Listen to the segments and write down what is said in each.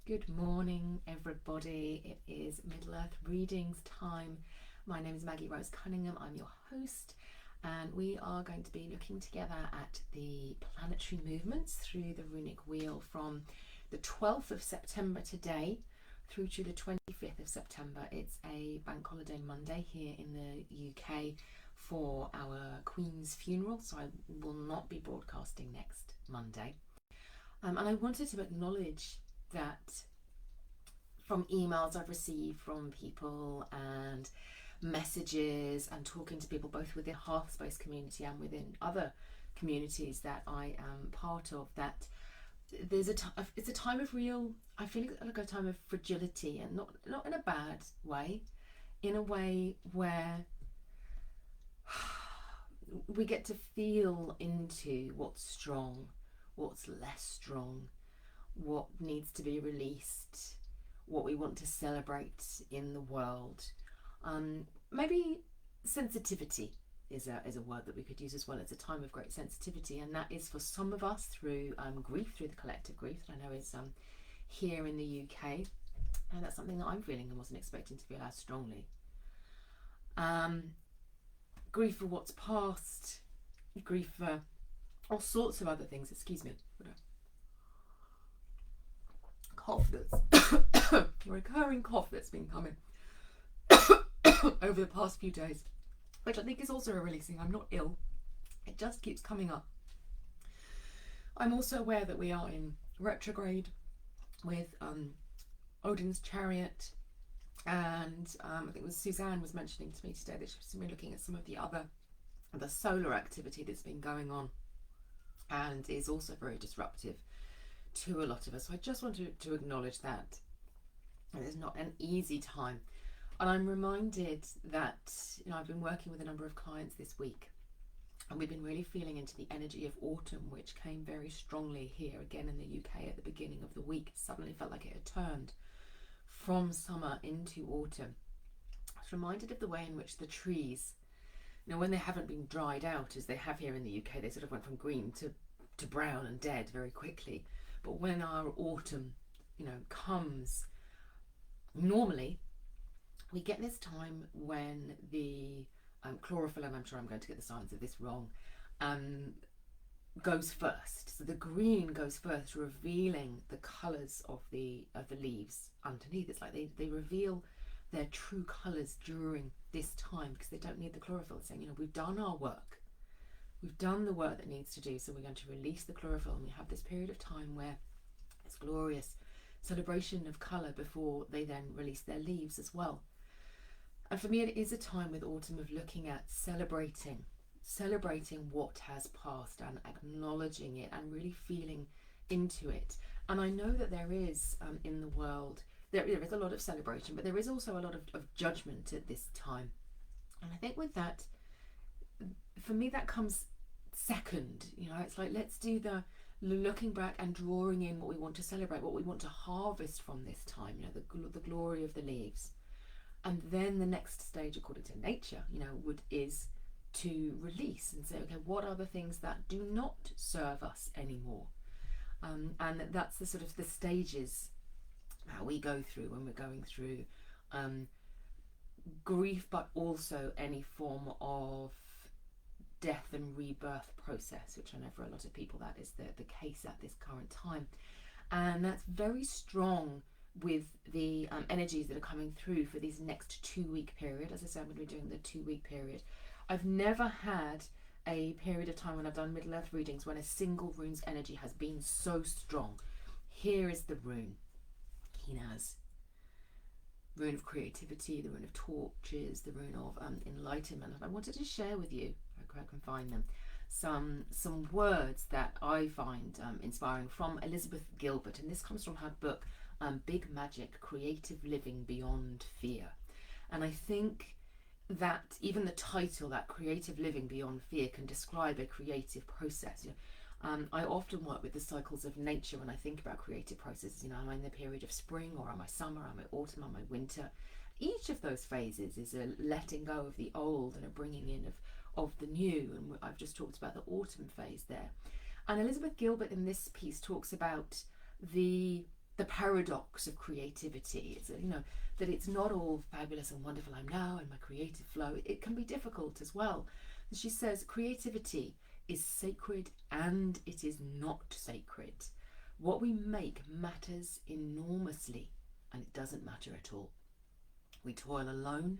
Good morning, everybody. It is Middle Earth Readings time. My name is Maggie Rose Cunningham. I'm your host, and we are going to be looking together at the planetary movements through the runic wheel from the 12th of September today through to the 25th of September. It's a bank holiday Monday here in the UK for our Queen's funeral, so I will not be broadcasting next Monday. And I wanted to acknowledge that from emails I've received from people and messages and talking to people both within Hearthspace community and within other communities that I am part of, that there's it's a time of real, I feel like a time of fragility, and not in a bad way, in a way where we get to feel into what's strong, what's less strong, what needs to be released, what we want to celebrate in the world. Maybe sensitivity is a word that we could use as well. It's a time of great sensitivity, and that is for some of us through grief, through the collective grief that I know is here in the UK, and that's something that I'm feeling and wasn't expecting to feel as strongly. Grief for what's past, grief for all sorts of other things. Excuse me. Cough that's a recurring cough that's been coming over the past few days, which I think is also a releasing. I'm not ill, it just keeps coming up. I'm also aware that we are in retrograde with Odin's chariot, and I think it was Suzanne was mentioning to me today that she's been looking at some of the solar activity that's been going on and is also very disruptive to a lot of us. So I just wanted to acknowledge that it is not an easy time, and I'm reminded that I've been working with a number of clients this week, and we've been really feeling into the energy of autumn, which came very strongly here again in the UK at the beginning of the week. It suddenly felt like it had turned from summer into autumn. I was reminded of the way in which the trees, when they haven't been dried out as they have here in the UK, they sort of went from green to brown and dead very quickly. But when our autumn, comes, normally we get this time when the chlorophyll, and I'm sure I'm going to get the science of this wrong, goes first. So the green goes first, revealing the colours of the leaves underneath. It's like they reveal their true colours during this time because they don't need the chlorophyll. It's saying, we've done our work. We've done the work that needs to do, so we're going to release the chlorophyll, and we have this period of time where it's glorious celebration of colour before they then release their leaves as well. And for me, it is a time with autumn of looking at celebrating what has passed and acknowledging it and really feeling into it. And I know that there is in the world, there is a lot of celebration, but there is also a lot of judgment at this time. And I think with that, for me, that comes second. It's like, let's do the looking back and drawing in what we want to celebrate, what we want to harvest from this time, the glory of the leaves. And then the next stage, according to nature, is to release and say, okay, what are the things that do not serve us anymore? And that's the sort of the stages that we go through when we're going through grief, but also any form of death and rebirth process, which I know for a lot of people that is the case at this current time. And that's very strong with the energies that are coming through for this next 2-week period. As I said, I'm going to be doing the 2-week period. I've never had a period of time when I've done Middle Earth readings when a single rune's energy has been so strong. Here is the rune, Kenaz. Rune of creativity, the rune of torches, the rune of enlightenment. And I wanted to share with you, if I can find them, some words that I find inspiring from Elizabeth Gilbert, and this comes from her book Big Magic: Creative Living Beyond Fear. And I think that even the title, that creative living beyond fear, can describe a creative process. I often work with the cycles of nature when I think about creative processes. Am I in the period of spring, or am I summer, am I autumn, am I winter? Each of those phases is a letting go of the old and a bringing in of the new, and I've just talked about the autumn phase there. And Elizabeth Gilbert in this piece talks about the the paradox of creativity. It's, that it's not all fabulous and wonderful. I'm now in my creative flow. It can be difficult as well. And she says creativity is sacred and it is not sacred. What we make matters enormously, and it doesn't matter at all. We toil alone,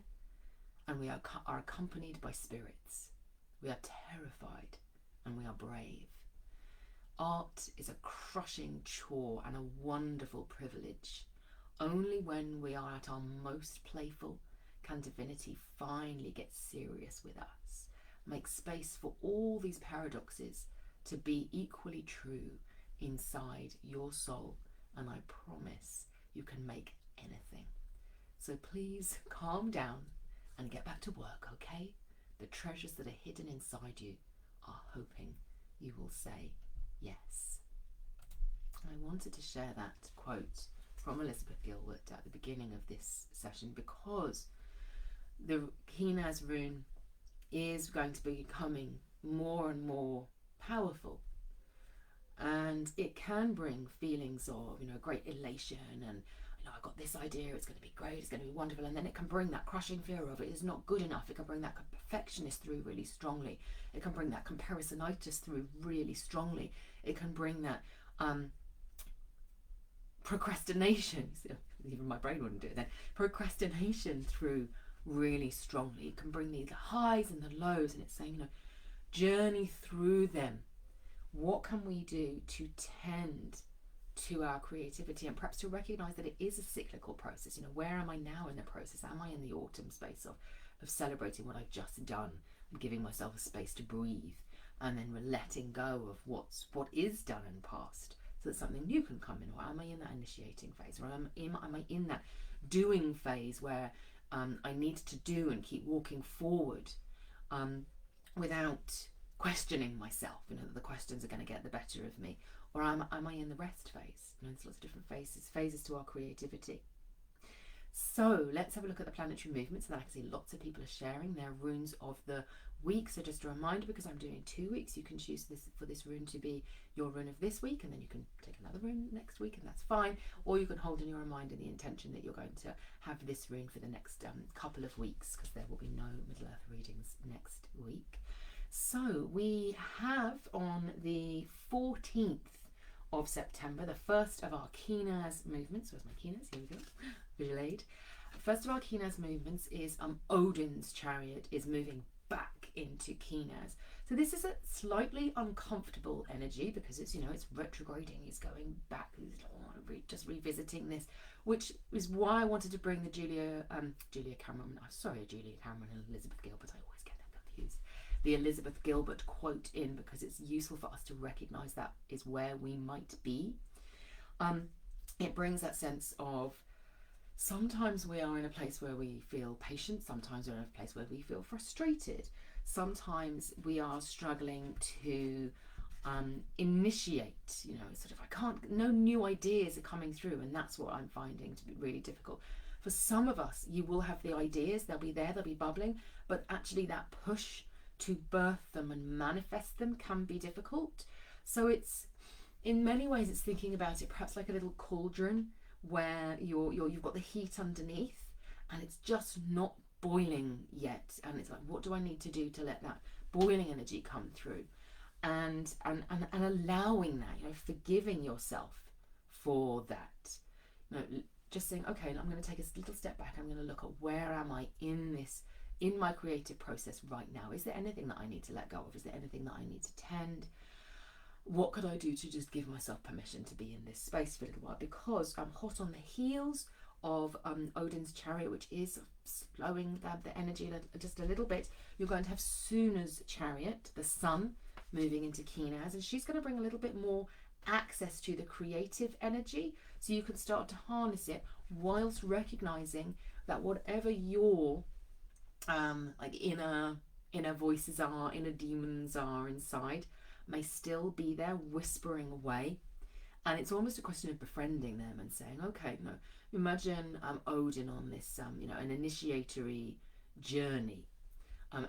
and we are accompanied by spirits. We are terrified, and we are brave. Art is a crushing chore and a wonderful privilege. Only when we are at our most playful can divinity finally get serious with us. Make space for all these paradoxes to be equally true inside your soul, and I promise you can make anything. So please calm down and get back to work, okay? The treasures that are hidden inside you are hoping you will say yes. I wanted to share that quote from Elizabeth Gilbert at the beginning of this session because the Kenaz rune is going to be becoming more and more powerful, and it can bring feelings of great elation and I got this idea, it's going to be great, it's going to be wonderful, and then it can bring that crushing fear of it is not good enough. It can bring that perfectionist through really strongly. It can bring that comparisonitis through really strongly. It can bring that procrastination, even my brain wouldn't do it then, procrastination through really strongly. It can bring the highs and the lows, and it's saying, journey through them. What can we do to tend to our creativity, and perhaps to recognize that it is a cyclical process? Where am I now in the process? Am I in the autumn space of celebrating what I've just done and giving myself a space to breathe, and then letting go of what is done and past, so that something new can come in? Or am I in that initiating phase, or am I in that doing phase where I need to do and keep walking forward without questioning myself, that the questions are going to get the better of me? Or am I in the rest phase? There's lots of different phases to our creativity. So let's have a look at the planetary movements. And I can see lots of people are sharing their runes of the week. So just a reminder, because I'm doing 2 weeks, you can choose this rune to be your rune of this week, and then you can take another rune next week, and that's fine. Or you can hold in your mind the intention that you're going to have this rune for the next couple of weeks, because there will be no Middle Earth readings next week. So we have on the 14th of September, the first of our Kenaz movements. Where's my Kenaz? Here we go. Visual aid. First of our Kenaz movements is Odin's chariot is moving back into Kenaz. So this is a slightly uncomfortable energy because it's it's retrograding. It's going back. Just revisiting this, which is why I wanted to bring the Julia Cameron. I'm sorry, Julia Cameron and Elizabeth Gilbert. I always get them confused. The Elizabeth Gilbert quote in, because it's useful for us to recognize that is where we might be. It brings that sense of sometimes we are in a place where we feel patient, sometimes we're in a place where we feel frustrated, sometimes we are struggling to initiate, no new ideas are coming through, and that's what I'm finding to be really difficult. For some of us, you will have the ideas, they'll be bubbling, but actually that push to birth them and manifest them can be difficult. So it's, in many ways, it's thinking about it perhaps like a little cauldron where you've got the heat underneath and it's just not boiling yet, and it's like, what do I need to do to let that boiling energy come through, and allowing that, forgiving yourself for that, just saying, okay, I'm going to take a little step back. I'm going to look at where am I in my creative process right now. Is there anything that I need to let go of? Is there anything that I need to tend? What could I do to just give myself permission to be in this space for a little while? Because I'm hot on the heels of Odin's chariot, which is slowing the energy just a little bit. You're going to have Suna's chariot, the sun, moving into Kenaz, and she's going to bring a little bit more access to the creative energy, so you can start to harness it whilst recognizing that whatever your inner voices are, inner demons are inside, may still be there whispering away. And it's almost a question of befriending them and saying, okay, no, imagine Odin on this an initiatory journey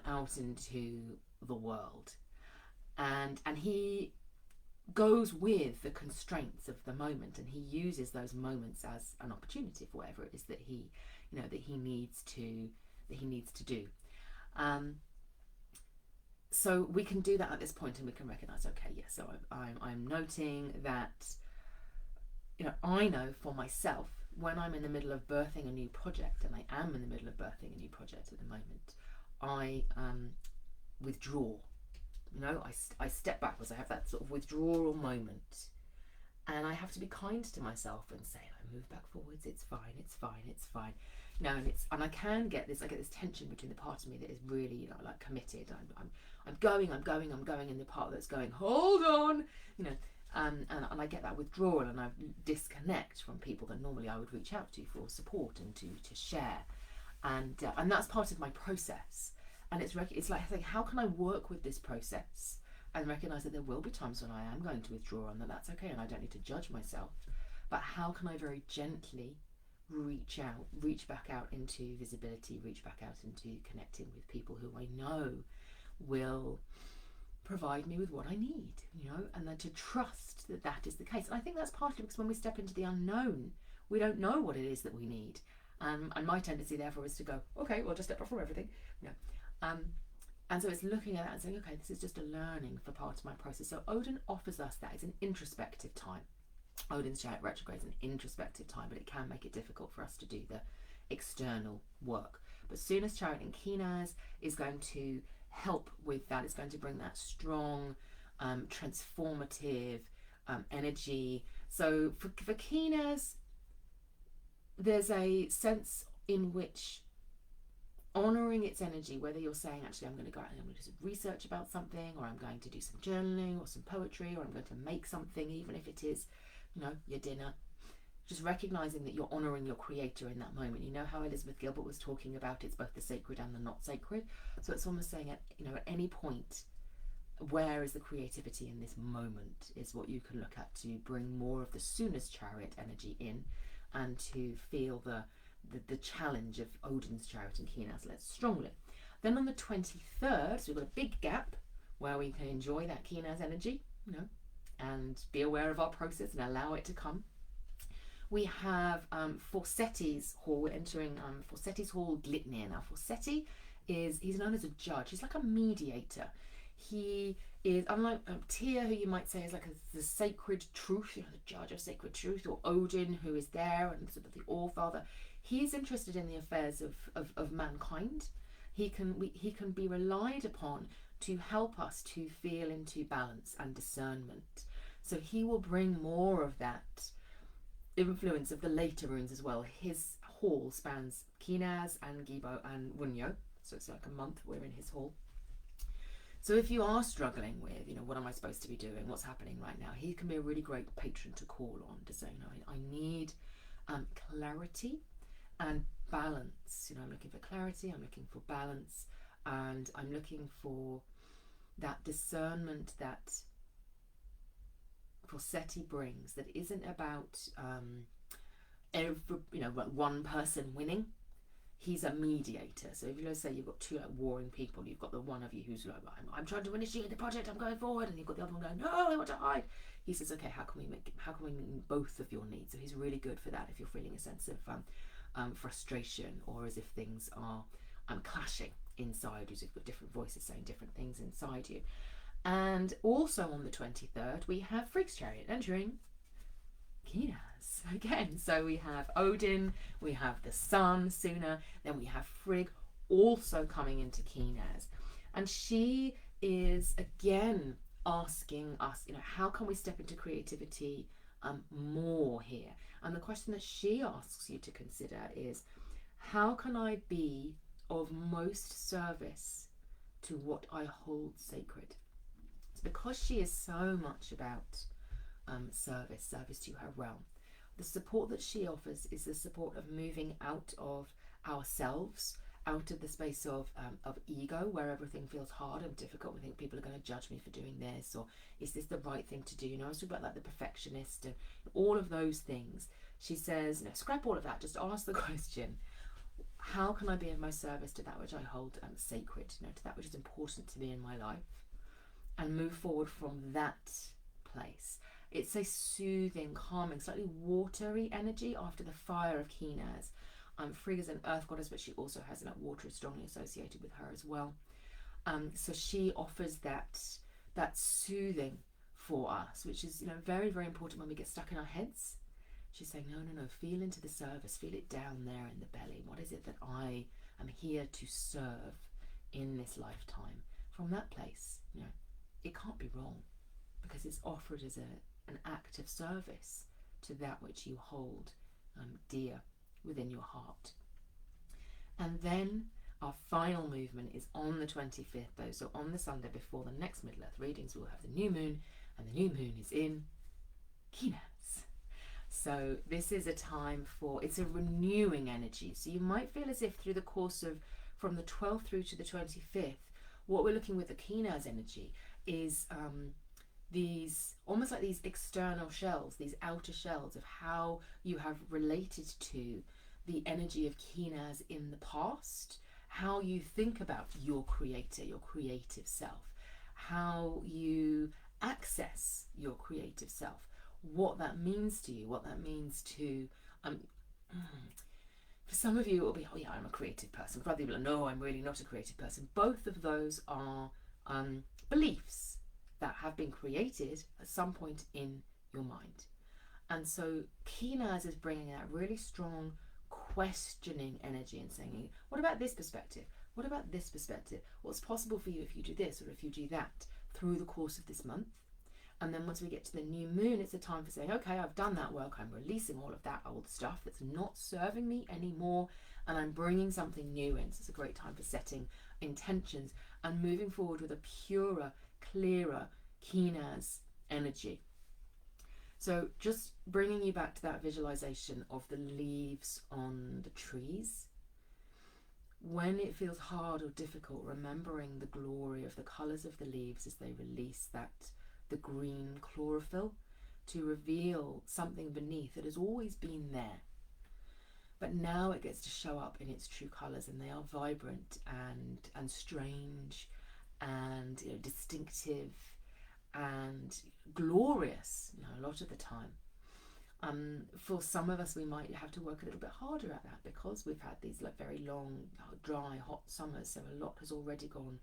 out into the world, and he goes with the constraints of the moment, and he uses those moments as an opportunity for whatever it is that he, that he needs to do. So we can do that at this point, and we can recognize, okay, yes, so I'm noting that, I know for myself, when I'm in the middle of birthing a new project, and I am in the middle of birthing a new project at the moment, I withdraw. I step backwards. I have that sort of withdrawal moment, and I have to be kind to myself and say, I move back forwards. It's fine. It's fine. It's fine. And I can get this. I get this tension between the part of me that is really, like committed. I'm going, and the part that's going, hold on, and I get that withdrawal, and I disconnect from people that normally I would reach out to for support and to share, and that's part of my process. And it's like I think, how can I work with this process and recognize that there will be times when I am going to withdraw, and that's okay, and I don't need to judge myself. But how can I very gently reach back out into visibility, reach back out into connecting with people who I know will provide me with what I need, and then to trust that that is the case. And I think that's partly because when we step into the unknown, we don't know what it is that we need. And my tendency, therefore, is to go, okay, well, just step off from everything. And so it's looking at that and saying, okay, this is just a learning for part of my process. So Odin offers us that. It's an introspective time. Odin's chariot retrograde is an introspective time, but it can make it difficult for us to do the external work. But Suna's chariot in Kenaz is going to help with that. It's going to bring that strong, transformative energy. So for Kenaz, there's a sense in which honouring its energy, whether you're saying, actually, I'm going to go out and I'm going to do some research about something, or I'm going to do some journaling or some poetry, or I'm going to make something, even if it is, your dinner, just recognising that you're honouring your creator in that moment. You know how Elizabeth Gilbert was talking about it's both the sacred and the not sacred? So it's almost saying, at any point, where is the creativity in this moment is what you can look at to bring more of the Suna's chariot energy in, and to feel the challenge of Odin's chariot and Kenaz less strongly. Then on the 23rd, so we've got a big gap where we can enjoy that Kenaz energy, and be aware of our process and allow it to come. We have Forseti's hall. We're entering Forseti's hall, Glitnir. Now, Forseti he's known as a judge. He's like a mediator. He is, unlike Tyr, who you might say is like the sacred truth, the judge of sacred truth, or Odin, who is there and sort of the All-Father. He's interested in the affairs of mankind. He can be relied upon to help us to feel into balance and discernment. So he will bring more of that influence of the later runes as well. His hall spans Kenaz and Gibo and Wunyo, so it's like a month we're in his hall. So if you are struggling with, what am I supposed to be doing? What's happening right now? He can be a really great patron to call on to say, I need clarity and balance. I'm looking for clarity, I'm looking for balance, and I'm looking for that discernment that Forseti brings, that isn't about one person winning. He's a mediator. So if you say you've got two warring people, you've got the one of you who's like, I'm trying to initiate the project, I'm going forward, and you've got the other one going, no, I want to hide. He says, okay, how can we meet both of your needs? So he's really good for that if you're feeling a sense of frustration, or as if things are clashing inside you, so you've got different voices saying different things inside you. And also on the 23rd, we have Frigg's chariot entering Kenaz again. So we have Odin, we have the sun, Suna, then we have Frigg also coming into Kenaz. And she is again asking us, how can we step into creativity more here? And the question that she asks you to consider is, how can I be of most service to what I hold sacred? Because she is so much about service to her realm. The support that she offers is the support of moving out of ourselves, out of the space of ego, where everything feels hard and difficult. We think people are going to judge me for doing this, or is this the right thing to do? I was talking about like the perfectionist and all of those things. She says, scrap all of that. Just ask the question: how can I be of most service to that which I hold sacred? To that which is important to me in my life, and move forward from that place. It's a soothing, calming, slightly watery energy after the fire of Kenaz. Frigga's an earth goddess, but she also has that water is strongly associated with her as well. So she offers that soothing for us, which is, very, very important when we get stuck in our heads. She's saying, no, feel into the service, feel it down there in the belly. What is it that I am here to serve in this lifetime? From that place, it can't be wrong, because it's offered as an act of service to that which you hold dear within your heart. And then our final movement is on the 25th, though. So on the Sunday before the next Middle Earth readings, we'll have the new moon, and the new moon is in Kenaz. So this is a time it's a renewing energy. So you might feel as if through the course of from the 12th through to the 25th, what we're looking with the Kenaz energy is these almost like these external shells, these outer shells of how you have related to the energy of Kenaz in the past, how you think about your creator, your creative self, how you access your creative self, what that means to you, what that means to for some of you it will be, oh yeah, I'm a creative person. For other people, no, I'm really not a creative person. Both of those are beliefs that have been created at some point in your mind. And so Kenaz is bringing that really strong questioning energy and saying, what about this perspective? What about this perspective? What's possible for you if you do this or if you do that through the course of this month? And then once we get to the new moon, it's a time for saying, okay, I've done that work. I'm releasing all of that old stuff that's not serving me anymore, and I'm bringing something new in. So it's a great time for setting intentions and moving forward with a purer, clearer Kenaz energy. So just bringing you back to that visualization of the leaves on the trees. When it feels hard or difficult, remembering the glory of the colours of the leaves as they release the green chlorophyll to reveal something beneath that has always been there. But now it gets to show up in its true colours, and they are vibrant and strange and distinctive and glorious, a lot of the time. For some of us, we might have to work a little bit harder at that because we've had these very long, dry, hot summers, so a lot has already gone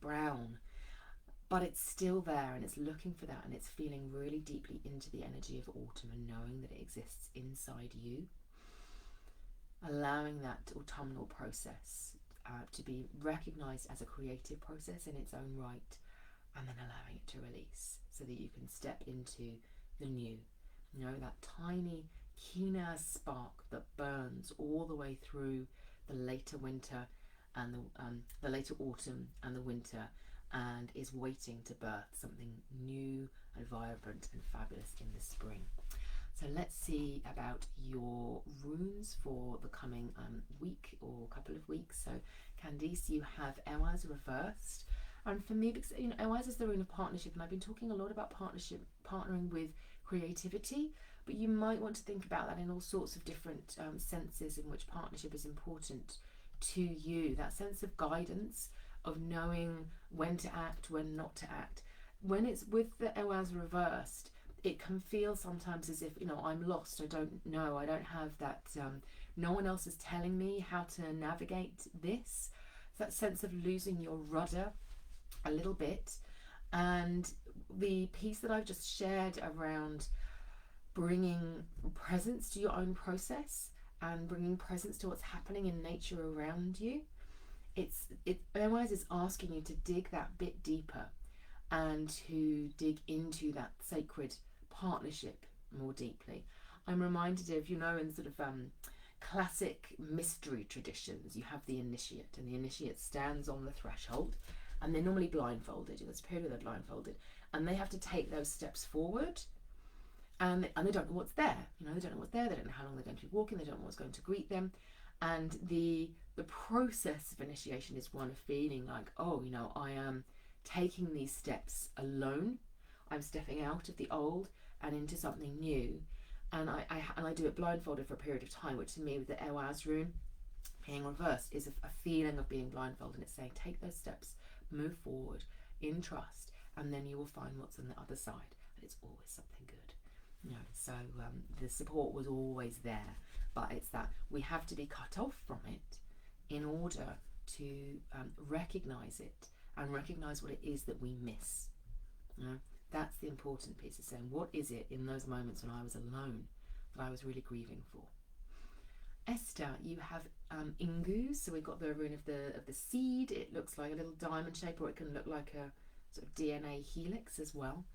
brown. But it's still there, and it's looking for that, and it's feeling really deeply into the energy of autumn and knowing that it exists inside you. Allowing that autumnal process to be recognised as a creative process in its own right, and then allowing it to release so that you can step into the new. That tiny Kenaz spark that burns all the way through the later winter and the later autumn and the winter, and is waiting to birth something new and vibrant and fabulous in the spring. So let's see about your runes for the coming week or couple of weeks. So Candice, you have Ewaz reversed. And for me, because Ewaz is the rune of partnership, and I've been talking a lot about partnering with creativity, but you might want to think about that in all sorts of different senses in which partnership is important to you. That sense of guidance, of knowing when to act, when not to act. When it's with the Ewaz reversed, it can feel sometimes as if, I'm lost, I don't know, I don't have that, no one else is telling me how to navigate this. That sense of losing your rudder a little bit. And the piece that I've just shared around bringing presence to your own process and bringing presence to what's happening in nature around you, Ewaz is asking you to dig that bit deeper and to dig into that sacred partnership more deeply. I'm reminded of, in sort of classic mystery traditions, you have the initiate, and the initiate stands on the threshold, and they're normally blindfolded. There's a period where they're blindfolded, and they have to take those steps forward, and they don't know what's there. They don't know what's there. They don't know how long they're going to be walking. They don't know what's going to greet them. And the process of initiation is one of feeling like, I am taking these steps alone. I'm stepping out of the old and into something new. And I do it blindfolded for a period of time, which to me, with the Ewaz rune being reversed, is a feeling of being blindfolded. And it's saying, take those steps, move forward in trust, and then you will find what's on the other side, and it's always something good. So the support was always there, but it's that we have to be cut off from it in order to recognize it and recognize what it is that we miss. That's the important piece, of saying, what is it in those moments when I was alone that I was really grieving for? Esther, you have ingus, so we've got the rune of the seed. It looks like a little diamond shape, or it can look like a sort of DNA helix as well.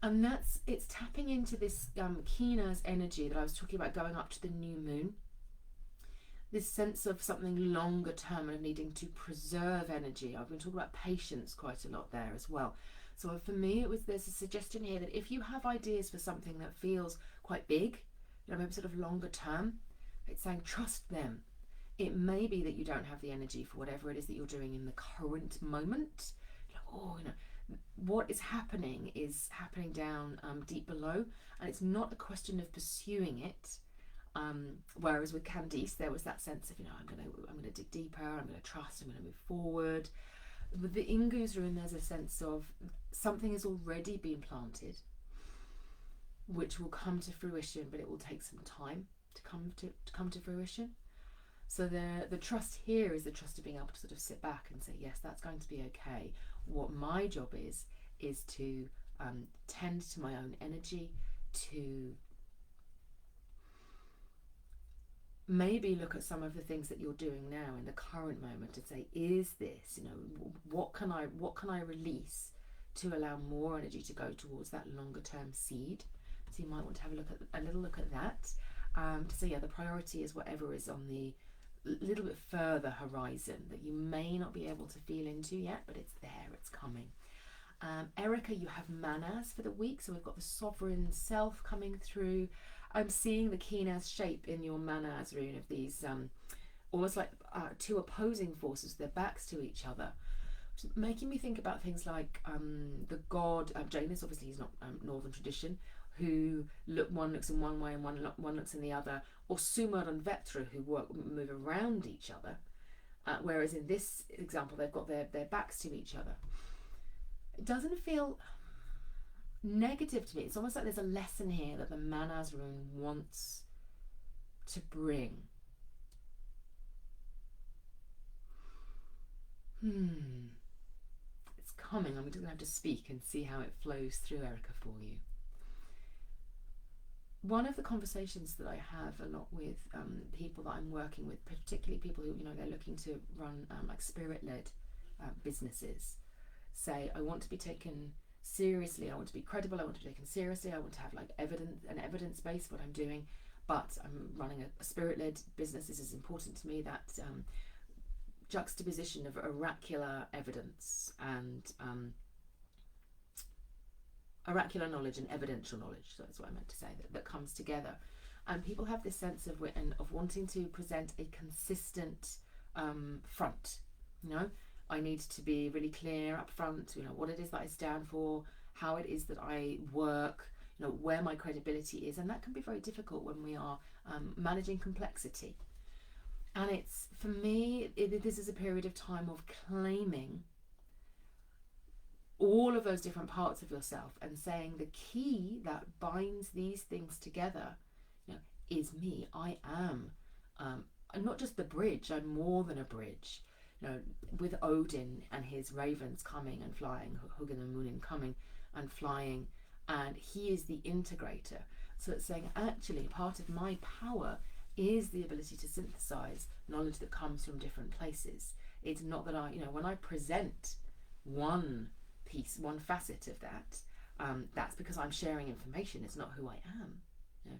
And it's tapping into this Kenaz energy that I was talking about, going up to the new moon. This sense of something longer term and needing to preserve energy. I've been talking about patience quite a lot there as well. So for me, there's a suggestion here that if you have ideas for something that feels quite big, maybe sort of longer term, it's saying trust them. It may be that you don't have the energy for whatever it is that you're doing in the current moment. What is happening down deep below, and it's not a question of pursuing it. Whereas with Candice, there was that sense of, I'm going to dig deeper, I'm going to trust, I'm going to move forward. With the Ingu's rune, there's a sense of something has already been planted, which will come to fruition, but it will take some time to come to fruition. So the trust here is the trust of being able to sort of sit back and say, yes, that's going to be okay. What my job is to tend to my own energy, to maybe look at some of the things that you're doing now in the current moment and say, is this, what can I release to allow more energy to go towards that longer term seed? So you might want to have a little look at that, to say, the priority is whatever is on the little bit further horizon that you may not be able to feel into yet, but it's there, it's coming. Erica, you have Kenaz for the week, so we've got the sovereign self coming through. I'm seeing the Kenaz shape in your Kenaz rune of these almost like two opposing forces, their backs to each other, making me think about things like the god Janus, obviously he's not northern tradition, who one looks in one way and one looks in the other, or Sumar and Vetra, who move around each other, whereas in this example they've got their backs to each other. It doesn't feel negative to me. It's almost like there's a lesson here that the Kenaz rune wants to bring. It's coming. I'm just going to have to speak and see how it flows through, Erica, for you. One of the conversations that I have a lot with people that I'm working with, particularly people who, they're looking to run like spirit-led businesses, say, I want to be taken seriously, I want to be credible, I want to be taken seriously, I want to have like evidence base what I'm doing, but I'm running a spirit-led business. This is important to me, that juxtaposition of oracular evidence and oracular knowledge and evidential knowledge, so that's what I meant to say, that comes together. And people have this sense of wanting to present a consistent front. I need to be really clear up front, what it is that I stand for, how it is that I work, where my credibility is, and that can be very difficult when we are managing complexity. And it's, for me, this is a period of time of claiming all of those different parts of yourself and saying the key that binds these things together, is me. I am. I'm not just the bridge, I'm more than a bridge. With Odin and his ravens coming and flying, Hugin and Munin coming and flying, and he is the integrator. So it's saying, actually, part of my power is the ability to synthesize knowledge that comes from different places. It's not that when I present one piece, one facet of that, that's because I'm sharing information. It's not who I am.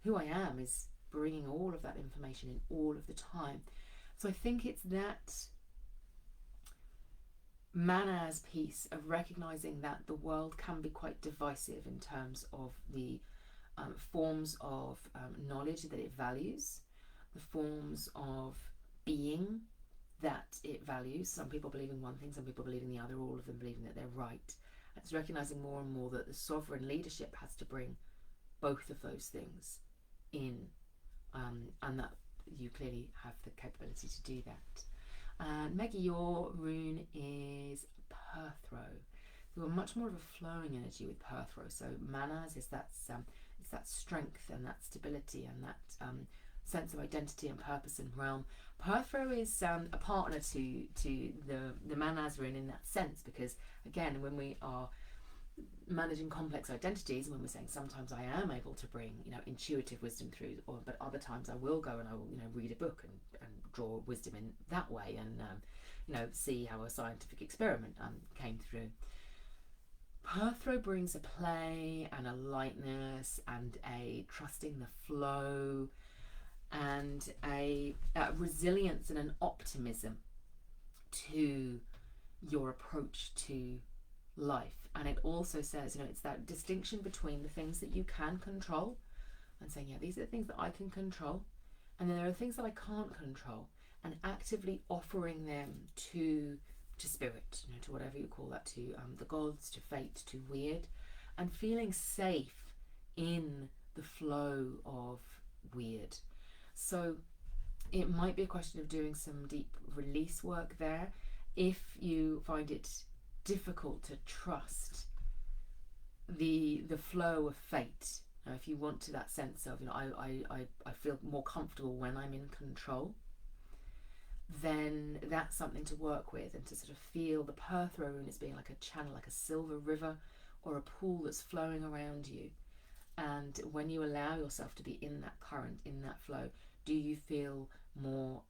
Who I am is bringing all of that information in all of the time. So I think it's that Kenaz piece of recognizing that the world can be quite divisive in terms of the forms of knowledge that it values, the forms of being that it values. Some people believe in one thing, some people believe in the other, all of them believing that they're right. It's recognizing more and more that the sovereign leadership has to bring both of those things in, and that you clearly have the capability to do that. Maggie, your rune is Perthro. You're much more of a flowing energy with Perthro. So Manaz is that it's that strength and that stability and that sense of identity and purpose and realm. Perthro is a partner to the Manaz rune in that sense, because again, when we are managing complex identities, when we're saying sometimes I am able to bring intuitive wisdom through, but other times I will go and I will read a book and draw wisdom in that way, and see how a scientific experiment came through. Perthro brings a play and a lightness and a trusting the flow and a resilience and an optimism to your approach to life. And it also says, it's that distinction between the things that you can control and saying, yeah, these are the things that I can control, and then there are things that I can't control, and actively offering them to spirit, to whatever you call that, to the gods, to fate, to weird, and feeling safe in the flow of weird. So it might be a question of doing some deep release work there. If you find it difficult to trust the flow of fate, if you want to that sense of I feel more comfortable when I'm in control, then that's something to work with, and to sort of feel the Perthro rune as being like a channel, like a silver river or a pool that's flowing around you. And when you allow yourself to be in that current, in that flow, do you feel more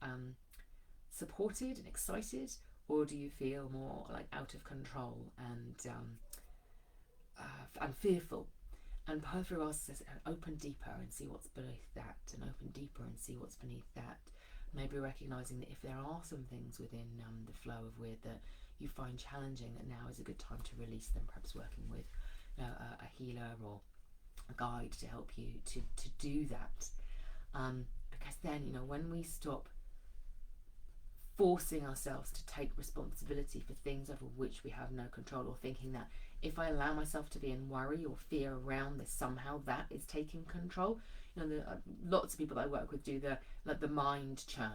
supported and excited, or do you feel more like out of control and fearful? And Perthro asks us, open deeper and see what's beneath that, and open deeper and see what's beneath that. Maybe recognizing that if there are some things within the flow of weird that you find challenging, that now is a good time to release them, perhaps working with a healer or a guide to help you to do that. Because then, when we stop forcing ourselves to take responsibility for things over which we have no control, or thinking that if I allow myself to be in worry or fear around this, somehow that is taking control. Lots of people that I work with do the mind churn.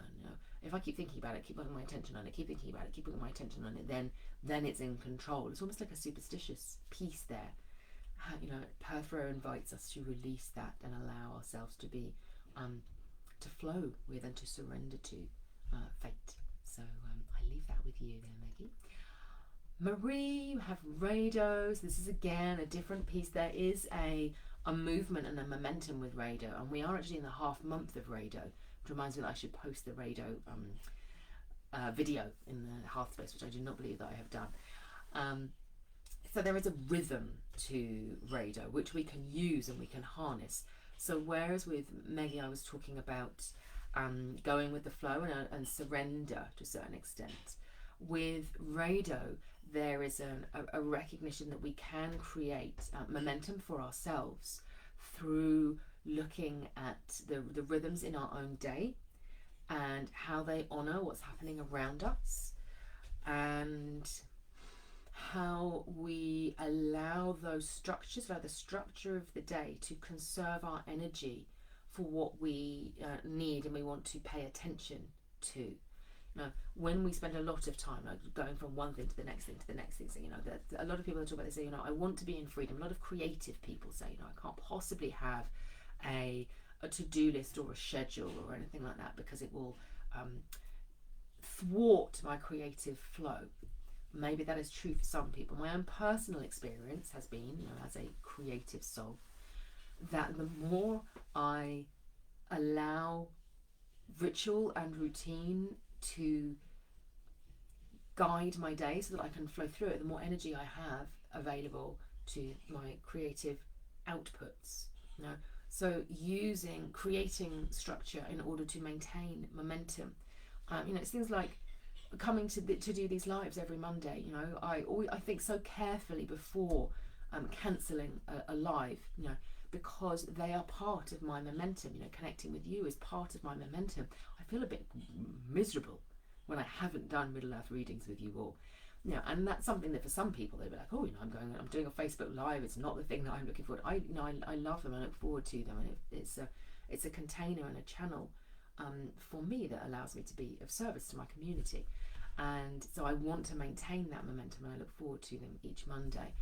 If I keep thinking about it, keep putting my attention on it, keep thinking about it, keep putting my attention on it, then it's in control. It's almost like a superstitious piece there. Perthro invites us to release that and allow ourselves to be to flow with and to surrender to fate. So I leave that with you there, Maggie. Marie, you have Rado. So this is again a different piece. There is a movement and a momentum with Rado, and we are actually in the half month of Rado, which reminds me that I should post the Rado video in the hearth space, which I do not believe that I have done. So there is a rhythm to Rado which we can use and we can harness. So whereas with Maggie I was talking about going with the flow and surrender to a certain extent, with Rado there is a recognition that we can create momentum for ourselves through looking at the rhythms in our own day and how they honour what's happening around us, and how we allow those structures, like the structure of the day, to conserve our energy for what we need and we want to pay attention to. When we spend a lot of time going from one thing to the next thing to the next thing, so that a lot of people talk about, they say, I want to be in freedom. A lot of creative people say, I can't possibly have a to-do list or a schedule or anything like that, because it will thwart my creative flow. Maybe that is true for some people. My own personal experience has been, as a creative soul, that the more I allow ritual and routine to guide my day so that I can flow through it, the more energy I have available to my creative outputs. So creating structure in order to maintain momentum. It's things like coming to do these lives every Monday. I think so carefully before cancelling a live, because they are part of my momentum. Connecting with you is part of my momentum. I feel a bit miserable when I haven't done Middle Earth readings with you all. And that's something that for some people they'll be like, oh, I'm doing a Facebook Live. It's not the thing that I'm looking forward to. I love them. I look forward to them, and it's a container and a channel for me that allows me to be of service to my community. And so I want to maintain that momentum, and I look forward to them each Monday.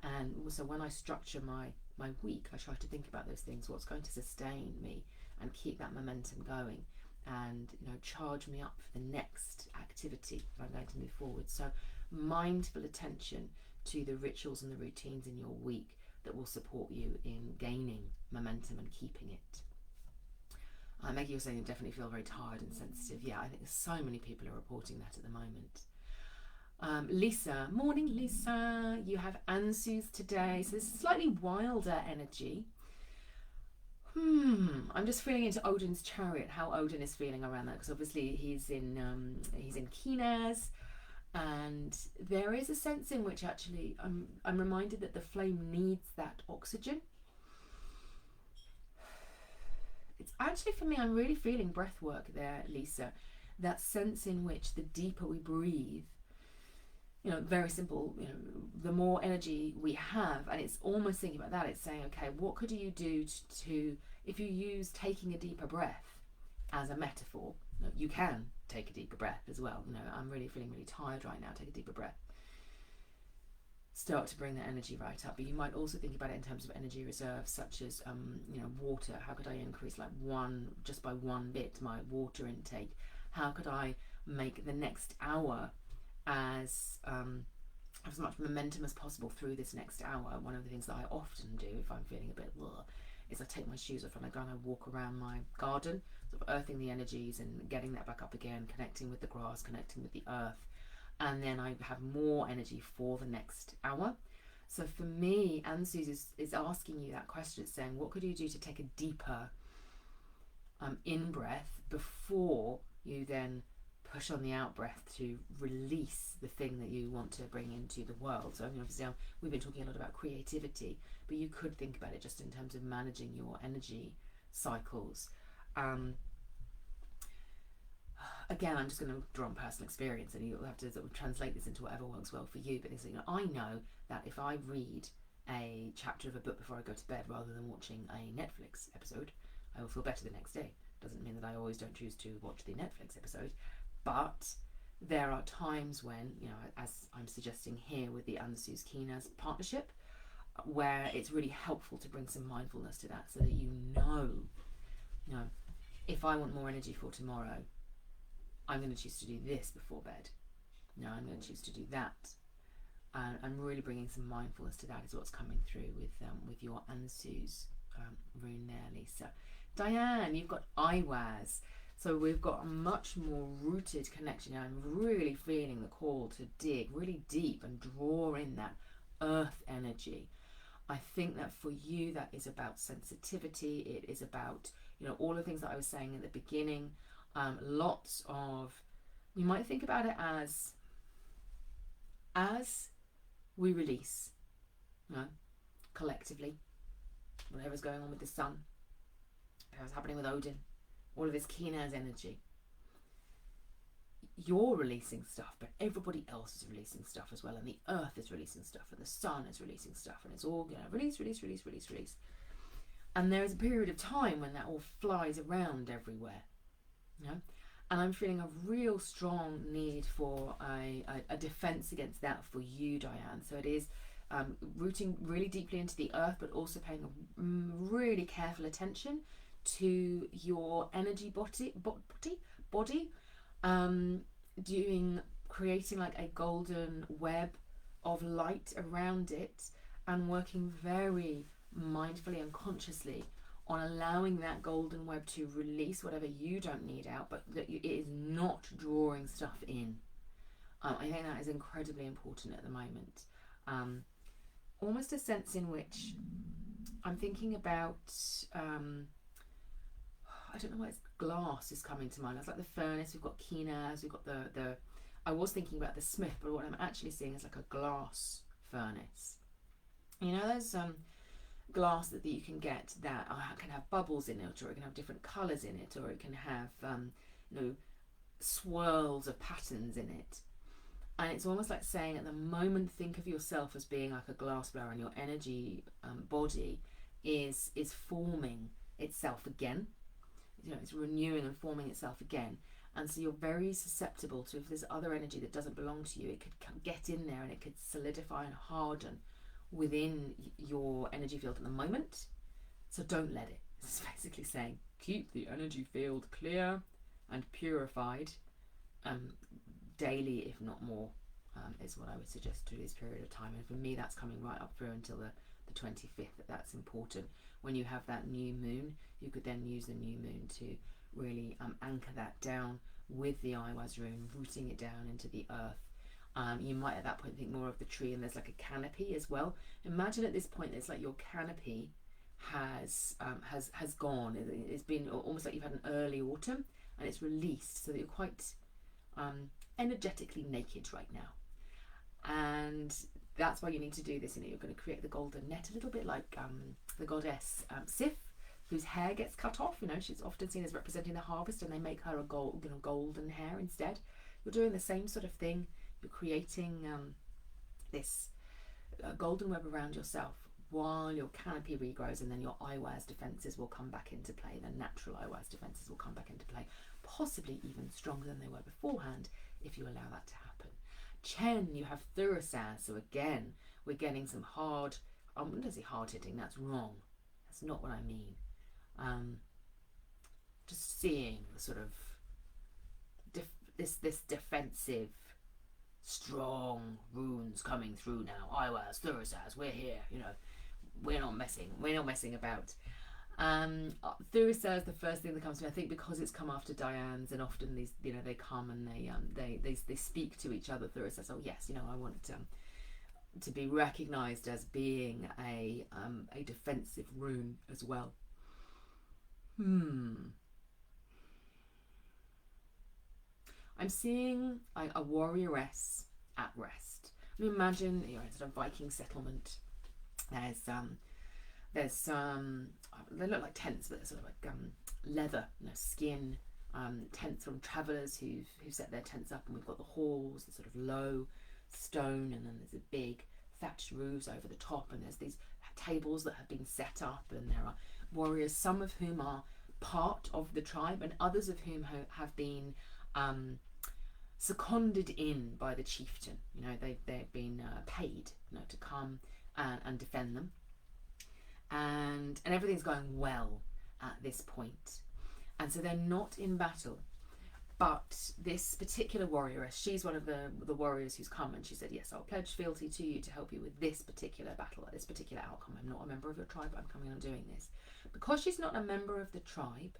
And also when I structure my week, I try to think about those things, what's going to sustain me and keep that momentum going, and charge me up for the next activity that I'm going to move forward. So mindful attention to the rituals and the routines in your week that will support you in gaining momentum and keeping it. Maggie, you're saying you definitely feel very tired and sensitive. Yeah, I think so many people are reporting that at the moment. Lisa, morning Lisa. You have Ansus today, so this is slightly wilder energy. I'm just feeling into Odin's chariot, how Odin is feeling around that, because obviously he's in Kenaz, and there is a sense in which actually I'm reminded that the flame needs that oxygen. It's actually, for me, I'm really feeling breath work there, Lisa. That sense in which the deeper we breathe, very simple, the more energy we have. And it's almost thinking about that. It's saying, okay, what could you do to if you use taking a deeper breath as a metaphor, you can take a deeper breath as well. I'm really feeling really tired right now. Take a deeper breath. Start to bring that energy right up. But you might also think about it in terms of energy reserves, such as water. How could I increase just by one bit my water intake? How could I make the next hour as much momentum as possible through this next hour? One of the things that I often do if I'm feeling a bit is I take my shoes off and I go and I walk around my garden, sort of earthing the energies and getting that back up again, connecting with the grass, connecting with the earth. And then I have more energy for the next hour. So for me, Ansus is asking you that question. It's saying, what could you do to take a deeper in-breath before you then push on the out-breath to release the thing that you want to bring into the world? So obviously we've been talking a lot about creativity, but you could think about it just in terms of managing your energy cycles. Again, I'm just going to draw on personal experience, and you'll have to sort of translate this into whatever works well for you. But I know that if I read a chapter of a book before I go to bed, rather than watching a Netflix episode, I will feel better the next day. Doesn't mean that I always don't choose to watch the Netflix episode, but there are times when, as I'm suggesting here with the Ansus Kenaz partnership, where it's really helpful to bring some mindfulness to that, so that if I want more energy for tomorrow, I'm going to choose to do this before bed. I'm going to choose to do that. I'm really bringing some mindfulness to that, is what's coming through with your Ansus rune there, Lisa. Diane, you've got Iwaz. So we've got a much more rooted connection. I'm really feeling the call to dig really deep and draw in that earth energy. I think that for you, that is about sensitivity. It is about, all the things that I was saying at the beginning. Lots of, you might think about it as we release, collectively, whatever's going on with the sun, whatever's happening with Odin, all of this Kenaz energy. You're releasing stuff, but everybody else is releasing stuff as well, and the earth is releasing stuff, and the sun is releasing stuff, and it's all release. And there is a period of time when that all flies around everywhere. And I'm feeling a real strong need for a defense against that for you, Diane. So it is rooting really deeply into the earth, but also paying a really careful attention to your energy body, creating like a golden web of light around it, and working very mindfully and consciously on allowing that golden web to release whatever you don't need out, but that it is not drawing stuff in. I think that is incredibly important at the moment. Almost a sense in which I'm thinking about, I don't know why glass is coming to mind. It's like the furnace, we've got Kenaz, we've got the I was thinking about the smith, but what I'm actually seeing is like a glass furnace. There's glass that you can get that can have bubbles in it, or it can have different colours in it, or it can have swirls of patterns in it. And it's almost like saying, at the moment, think of yourself as being like a glass blower, and your energy body is forming itself again. It's renewing and forming itself again. And so you're very susceptible to, if there's other energy that doesn't belong to you, it could get in there and it could solidify and harden within your energy field at the moment. So don't let it. It's basically saying keep the energy field clear and purified daily, if not more, is what I would suggest through this period of time. And for me, that's coming right up through until the 25th. That's important. When you have that new moon, you could then use the new moon to really anchor that down with the Iwaz rune, rooting it down into the earth. You might at that point think more of the tree, and there's like a canopy as well. Imagine at this point it's like your canopy has gone. It's been almost like you've had an early autumn, and it's released so that you're quite energetically naked right now. And that's why you need to do this. You're going to create the golden net, a little bit like the goddess Sif, whose hair gets cut off. She's often seen as representing the harvest, and they make her a golden hair instead. You're doing the same sort of thing. You're creating this golden web around yourself while your canopy regrows, and then your Iwaz defences will come back into play. The natural Iwaz defences will come back into play, possibly even stronger than they were beforehand, if you allow that to happen. Chen, you have Thurisaz, so again, we're getting some hard, I'm going to say hard hitting, that's wrong. That's not what I mean. Just seeing the sort of this defensive, strong runes coming through now. Iwaz, Thurisaz, we're here. We're not messing about. Thurisaz, the first thing that comes to me, I think because it's come after Diane's, and often these, they come and they speak to each other. Thurisaz, oh yes, I want to be recognised as being a defensive rune as well. I'm seeing a warrioress at rest. Imagine you're in a sort of Viking settlement. There's they look like tents, but they're sort of like leather, skin tents from travellers who've set their tents up, and we've got the halls, the sort of low stone, and then there's a big thatched roofs over the top, and there's these tables that have been set up, and there are warriors, some of whom are part of the tribe, and others of whom have been seconded in by the chieftain. They've been paid to come and defend them, and everything's going well at this point, and so they're not in battle. But this particular warrioress, she's one of the warriors who's come, and she said, yes, I'll pledge fealty to you to help you with this particular battle, this particular outcome. I'm not a member of your tribe, I'm coming and doing this. Because she's not a member of the tribe,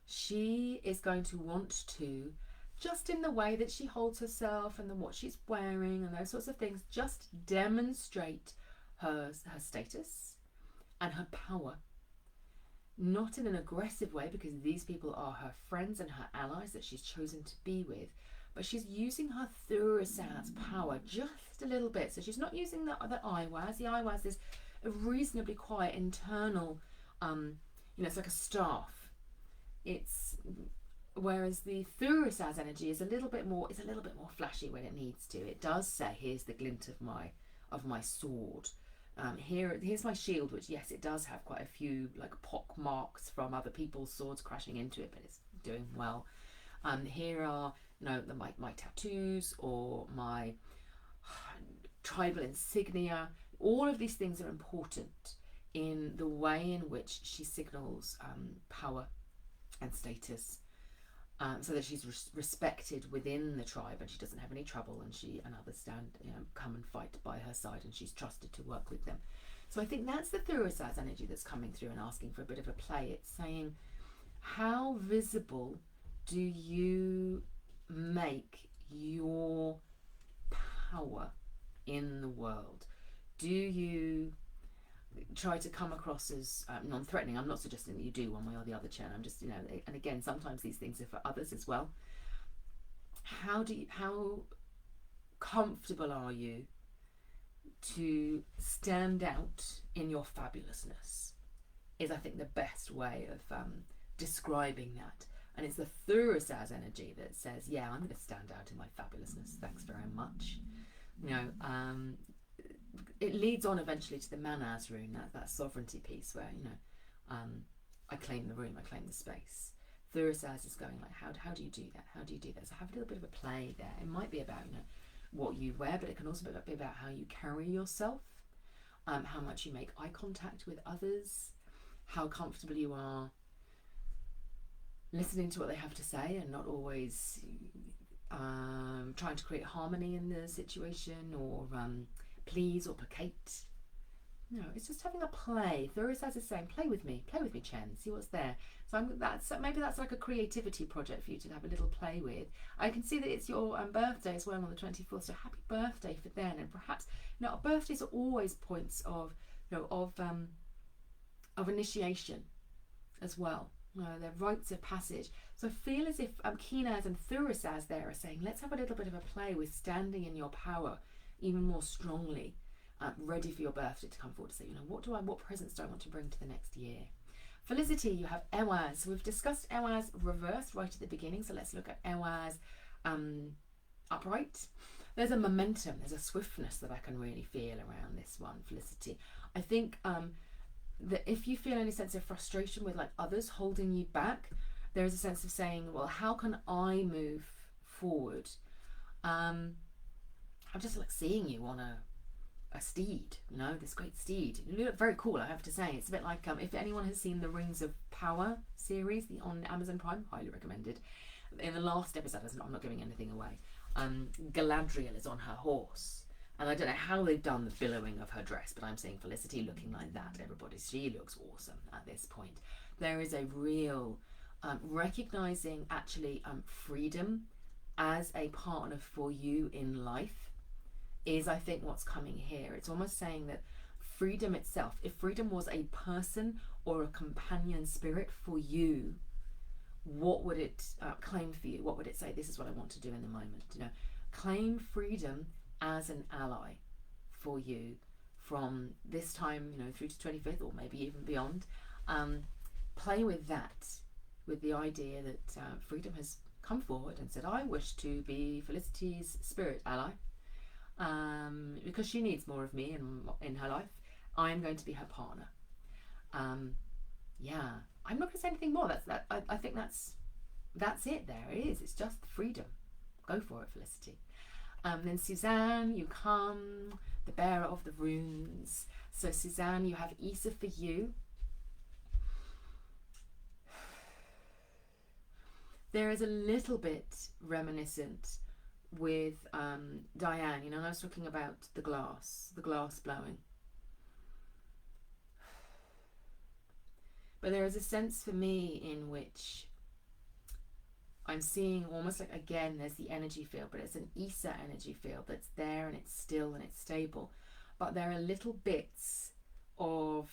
she is going to want to, just in the way that she holds herself and then what she's wearing and those sorts of things, just demonstrate her status and her power. Not in an aggressive way, because these people are her friends and her allies that she's chosen to be with, but she's using her Thurisaz power just a little bit. So she's not using the Iwaz. The Iwaz is a reasonably quiet internal, it's like a staff. Whereas the Thurisaz energy is a little bit more flashy when it needs to. It does say, here's the glint of my sword. Here's my shield, which yes, it does have quite a few like pock marks from other people's swords crashing into it, but it's doing well. Here are my tattoos or my tribal insignia. All of these things are important in the way in which she signals power and status, so that she's respected within the tribe, and she doesn't have any trouble, and she and others come and fight by her side, and she's trusted to work with them. So I think that's the Thurisaz energy that's coming through and asking for a bit of a play. It's saying, how visible do you make your power in the world? Do you try to come across as non-threatening? I'm not suggesting that you do one way or the other, Chen. I'm just, and again, sometimes these things are for others as well. How comfortable are you to stand out in your fabulousness is, I think, the best way of describing that. And it's the Thurisaz energy that says, yeah, I'm going to stand out in my fabulousness. Thanks very much. It leads on eventually to the Manaz rune, that sovereignty piece where, I claim the room, I claim the space. Thurisaz is going like, how do you do that? How do you do that? So have a little bit of a play there. It might be about, what you wear, but it can also be about how you carry yourself, how much you make eye contact with others, how comfortable you are listening to what they have to say and not always trying to create harmony in the situation or please or placate. No, it's just having a play. Thurisaz is saying, play with me, Chen, see what's there. So maybe that's like a creativity project for you to have a little play with. I can see that it's your birthday as well on the 24th, so happy birthday for then. And perhaps, birthdays are always points of initiation as well. They're rites of passage. So I feel as if Kenaz and Thurisaz there are saying, let's have a little bit of a play with standing in your power even more strongly. Ready for your birthday to come forward to say, what presents do I want to bring to the next year? Felicity, you have Ewaz. So we've discussed Ewaz reversed right at the beginning. So let's look at Ewaz upright. There's a momentum, there's a swiftness that I can really feel around this one, Felicity. I think that if you feel any sense of frustration with like others holding you back, there is a sense of saying, well, how can I move forward? I'm just like seeing you on a steed, this great steed. You look very cool, I have to say. It's a bit like if anyone has seen the Rings of Power series on Amazon Prime, highly recommended. In the last episode, I'm not giving anything away, Galadriel is on her horse, and I don't know how they've done the billowing of her dress, but I'm seeing Felicity looking like that. She looks awesome at this point. There is a real recognizing actually freedom as a partner for you in life is, I think, what's coming here. It's almost saying that freedom itself, if freedom was a person or a companion spirit for you, what would it claim for you? What would it say? This is what I want to do in the moment. Claim freedom as an ally for you from this time, through to 25th or maybe even beyond. Play with that, with the idea that freedom has come forward and said, I wish to be Felicity's spirit ally. Because she needs more of me in her life, I'm going to be her partner. I'm not going to say anything more. I think that's it. There it is. It's just freedom. Go for it, Felicity. Then Suzanne, you come, the bearer of the runes. So Suzanne, you have Issa for you. There is a little bit reminiscent with Diane, I was talking about the glass blowing. But there is a sense for me in which I'm seeing almost like, again, there's the energy field, but it's an Issa energy field that's there and it's still and it's stable. But there are little bits of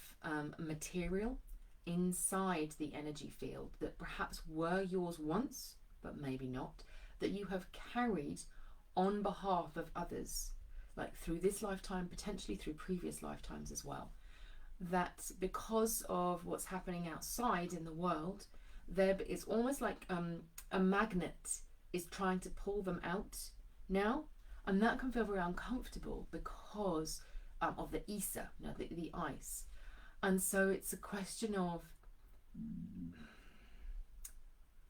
material inside the energy field that perhaps were yours once, but maybe not, that you have carried on behalf of others, like through this lifetime, potentially through previous lifetimes as well. That because of what's happening outside in the world, it's almost like a magnet is trying to pull them out now, and that can feel very uncomfortable because of the Issa, the ice. And so it's a question of,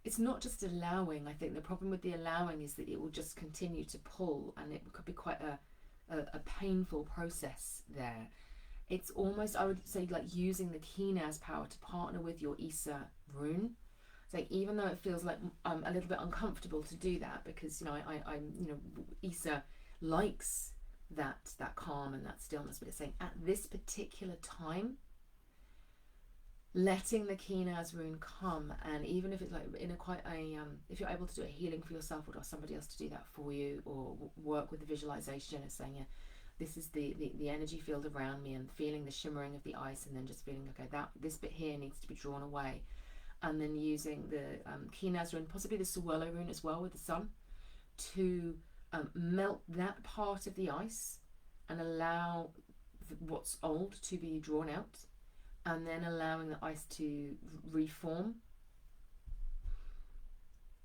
it's not just allowing. I think the problem with the allowing is that it will just continue to pull, and it could be quite a painful process there. It's almost, I would say, like using the Kenaz power to partner with your Issa rune. So even though it feels like a little bit uncomfortable to do that, because Issa likes that calm and that stillness, but it's saying at this particular time, letting the Kenaz rune come, and even if it's like if you're able to do a healing for yourself or ask somebody else to do that for you, or work with the visualization of saying, this is the energy field around me, and feeling the shimmering of the ice, and then just feeling, okay, this bit here needs to be drawn away, and then using the Kenaz rune, possibly the Suwelo rune as well with the sun, to melt that part of the ice and allow what's old to be drawn out, and then allowing the ice to reform.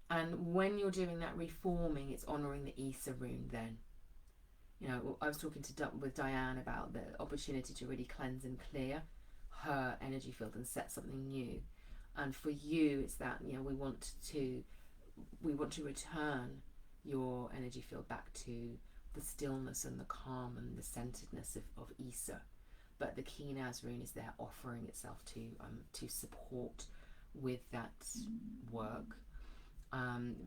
And when you're doing that reforming, it's honouring the Issa rune then. I was talking with Diane about the opportunity to really cleanse and clear her energy field and set something new. And for you, it's that, you know, we want to return your energy field back to the stillness and the calm and the centeredness of Isa. But the Kenaz rune is there offering itself to support with that work.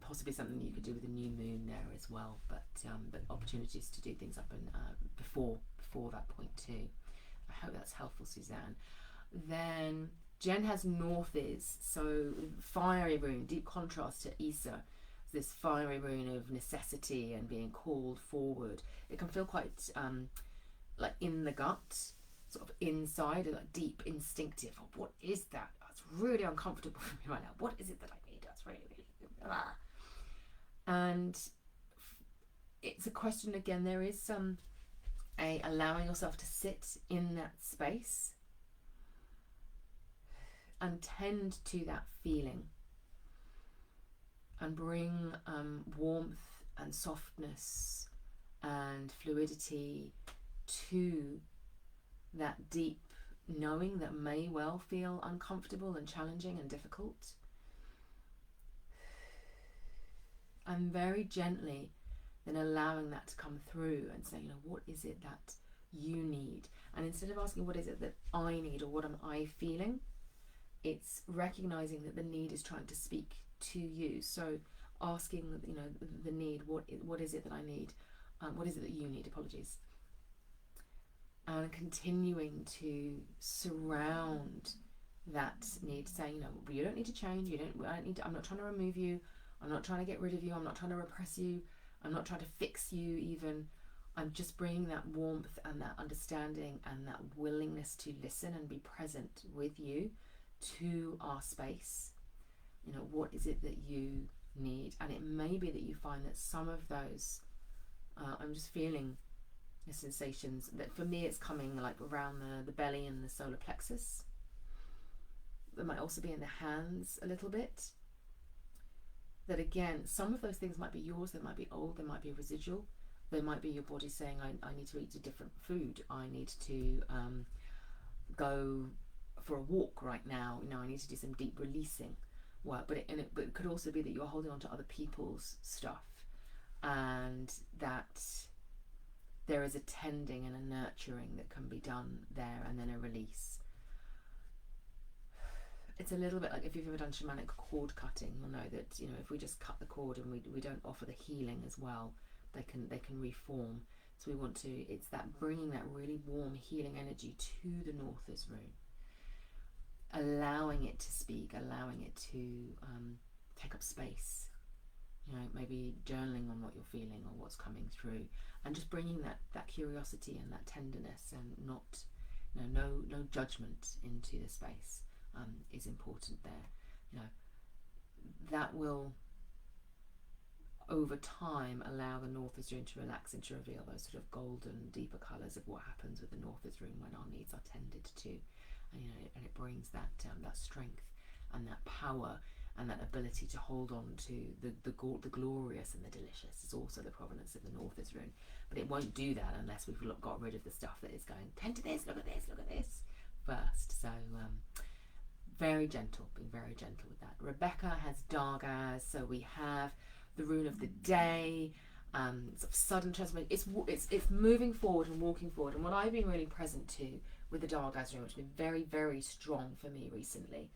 Possibly something you could do with a new moon there as well, but opportunities to do things up and before that point too. I hope that's helpful, Suzanne. Then Jen has north is, so fiery rune, deep contrast to Isa. This fiery rune of necessity and being called forward. It can feel quite like in the gut, sort of inside, like deep instinctive. Oh, what is that? That's really uncomfortable for me right now. What is it that I need? That's really and it's a question again. There is some allowing yourself to sit in that space and tend to that feeling and bring warmth and softness and fluidity to that deep knowing that may well feel uncomfortable and challenging and difficult. And very gently then allowing that to come through and saying, you know, what is it that you need? And instead of asking what is it that I need or what am I feeling, it's recognizing that the need is trying to speak to you. So asking, you know, the need, what is it that I need? What is it that you need? Apologies. And continuing to surround that need, saying, you know, you don't need to change. I'm not trying to remove you. I'm not trying to get rid of you. I'm not trying to repress you. I'm not trying to fix you even. I'm just bringing that warmth and that understanding and that willingness to listen and be present with you to our space. You know, what is it that you need? And it may be that you find that some of those, I'm just feeling the sensations that for me it's coming like around the belly and the solar plexus. It might also be in the hands a little bit. That again, some of those things might be yours, they might be old, they might be residual, they might be your body saying, I need to eat a different food, I need to go for a walk right now, you know, I need to do some deep releasing work. But it could also be that you're holding on to other people's stuff and that there is a tending and a nurturing that can be done there and then a release. It's a little bit like if you've ever done shamanic cord cutting, you'll know that, you know, if we just cut the cord and we don't offer the healing as well, they can reform. So we want to, it's that bringing that really warm healing energy to the Northers rune, allowing it to speak, allowing it to take up space, you know, maybe journaling on what you're feeling or what's coming through, and just bringing that curiosity and that tenderness and not, you know, no judgment into the space. Is important there. You know, that will over time allow the Northers rune to relax and to reveal those sort of golden deeper colours of what happens with the Northers rune when our needs are tended to, and you know, and it brings that strength and that power and that ability to hold on to the glorious and the delicious. Is also the provenance of the Northers rune, but it won't do that unless we've got rid of the stuff that is going, tend to this, look at this first. So very gentle, being very gentle with that. Rebecca has Dargaz, so we have the rune of the day, sort of sudden transformation. It's moving forward and walking forward. And what I've been really present to with the Dargaz rune, which has been very, very strong for me recently,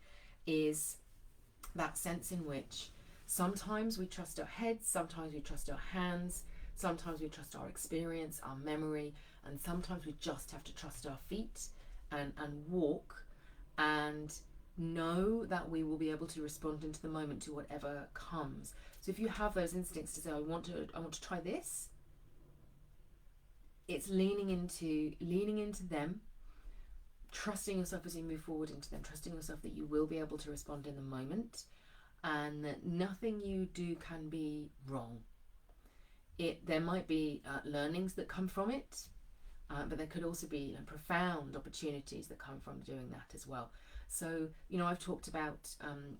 is that sense in which sometimes we trust our heads, sometimes we trust our hands, sometimes we trust our experience, our memory, and sometimes we just have to trust our feet and walk and know that we will be able to respond into the moment to whatever comes. So if you have those instincts to say, I want to try this, it's leaning into them, trusting yourself as you move forward into them, trusting yourself that you will be able to respond in the moment and that nothing you do can be wrong. There might be learnings that come from it, but there could also be profound opportunities that come from doing that as well. So, you know, I've talked about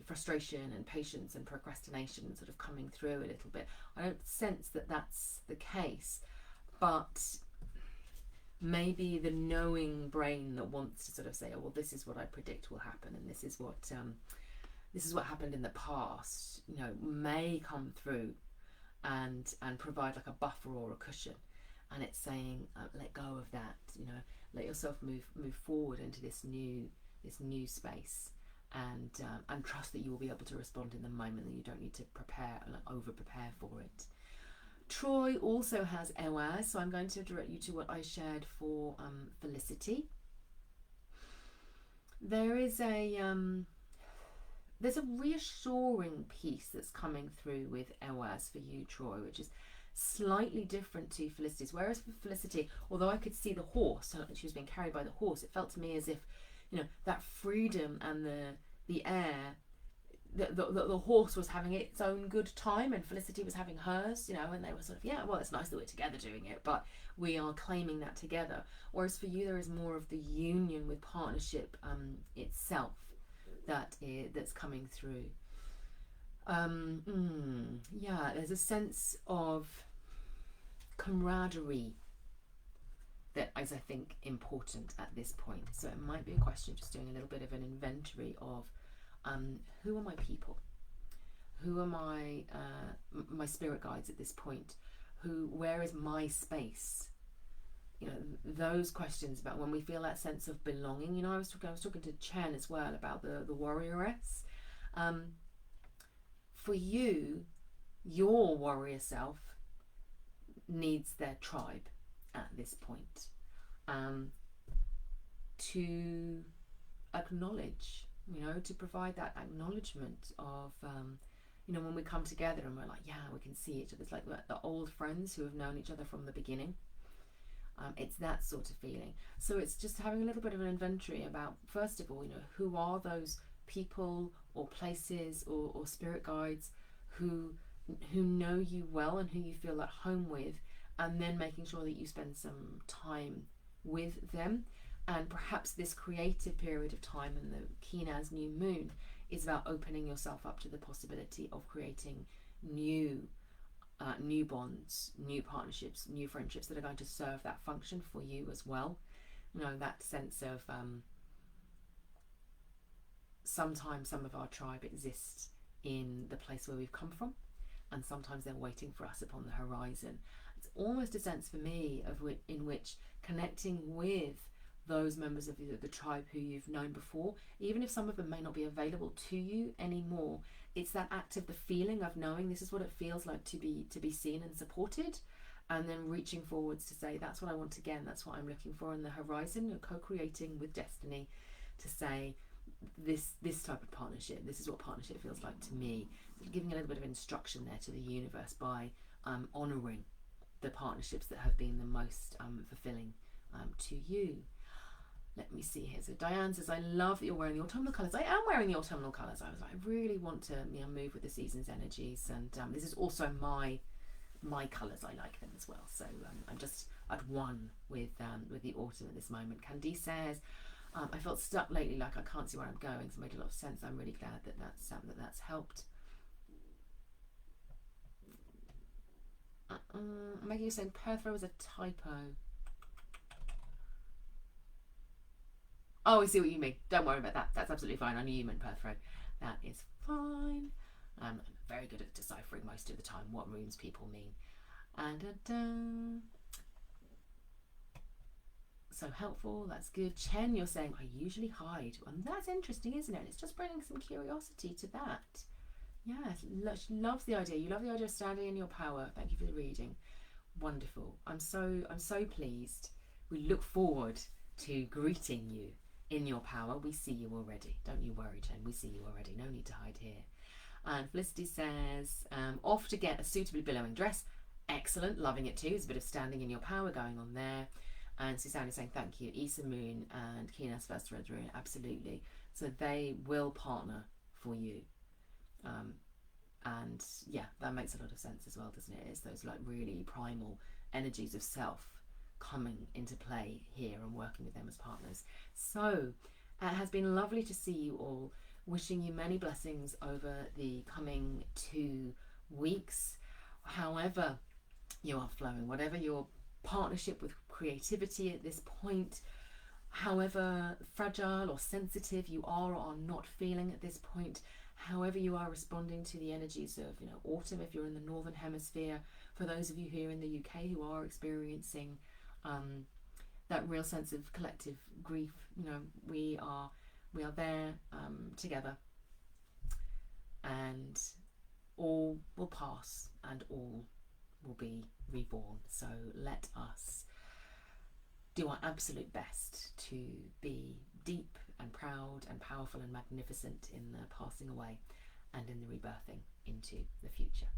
frustration and patience and procrastination sort of coming through a little bit. I don't sense that that's the case, but maybe the knowing brain that wants to sort of say, oh, well, this is what I predict will happen and this is what this is what happened in the past, you know, may come through and provide like a buffer or a cushion. And it's saying, let go of that, you know, let yourself move forward into this new space, and trust that you will be able to respond in the moment, that you don't need to prepare and over prepare for it. Troy also has Ewa, so I'm going to direct you to what I shared for Felicity. There's a reassuring piece that's coming through with Ewas for you, Troy, which is slightly different to Felicity's. Whereas for Felicity, although I could see the horse, she was being carried by the horse, it felt to me as if, you know, that freedom and the air, the horse was having its own good time and Felicity was having hers, you know, and they were sort of, yeah, well, it's nice that we're together doing it, but we are claiming that together. Whereas for you, there is more of the union with partnership itself that's coming through. Yeah, there's a sense of camaraderie that is, I think, important at this point. So it might be a question just doing a little bit of an inventory of who are my people, who are my spirit guides at this point, where is my space, you know, those questions about when we feel that sense of belonging. You know, I was talking to Chen as well about the warrioress. For you, your warrior self needs their tribe at this point, to acknowledge, you know, to provide that acknowledgement of, you know, when we come together and we're like, yeah, we can see each other. It's like the old friends who have known each other from the beginning. It's that sort of feeling. So it's just having a little bit of an inventory about, first of all, you know, who are those people or places or spirit guides who know you well and who you feel at home with, and then making sure that you spend some time with them. And perhaps this creative period of time in the Kenaz new moon is about opening yourself up to the possibility of creating new bonds, new partnerships, new friendships that are going to serve that function for you as well. You know, that sense of sometimes some of our tribe exists in the place where we've come from, and sometimes they're waiting for us upon the horizon. It's almost a sense for me in which connecting with those members of the tribe who you've known before, even if some of them may not be available to you anymore, it's that act of the feeling of knowing this is what it feels like to be seen and supported, and then reaching forwards to say, that's what I want again, that's what I'm looking for on the horizon, and co-creating with destiny to say, this type of partnership, this is what partnership feels like to me. Giving a little bit of instruction there to the universe by honouring the partnerships that have been the most fulfilling to you. Let me see here. So Diane says, I love that you're wearing the autumnal colours. I am wearing the autumnal colours. I was like, I really want to, you know, move with the season's energies, and this is also my colours. I like them as well. So I'm just at one with the autumn at this moment. Candice says, I felt stuck lately, like I can't see where I'm going. So it made a lot of sense. I'm really glad that's helped. Maggie was saying Perthrow was a typo. Oh, I see what you mean. Don't worry about that. That's absolutely fine. I knew you meant Perthrow. That is fine. I'm very good at deciphering most of the time what runes people mean. And so helpful. That's good. Chen, you're saying I usually hide, and that's interesting, isn't it? It's just bringing some curiosity to that. Yeah, she loves the idea. You love the idea of standing in your power. Thank you for the reading. Wonderful. I'm so pleased. We look forward to greeting you in your power. We see you already. Don't you worry, Jen. We see you already. No need to hide here. And Felicity says, off to get a suitably billowing dress. Excellent. Loving it too. There's a bit of standing in your power going on there. And Susanna is saying, thank you. Issa Moon and Kenaz First Red Rune. Absolutely. So they will partner for you. And yeah, that makes a lot of sense as well, doesn't it? It's those like really primal energies of self coming into play here and working with them as partners. So it has been lovely to see you all. Wishing you many blessings over the coming 2 weeks. However you are flowing, whatever your partnership with creativity at this point, however fragile or sensitive you are or are not feeling at this point, however you are responding to the energies of, autumn if you're in the northern hemisphere. For those of you here in the UK who are experiencing that real sense of collective grief, we are there together, and all will pass and all will be reborn. So let us do our absolute best to be deep and proud and powerful and magnificent in the passing away and in the rebirthing into the future.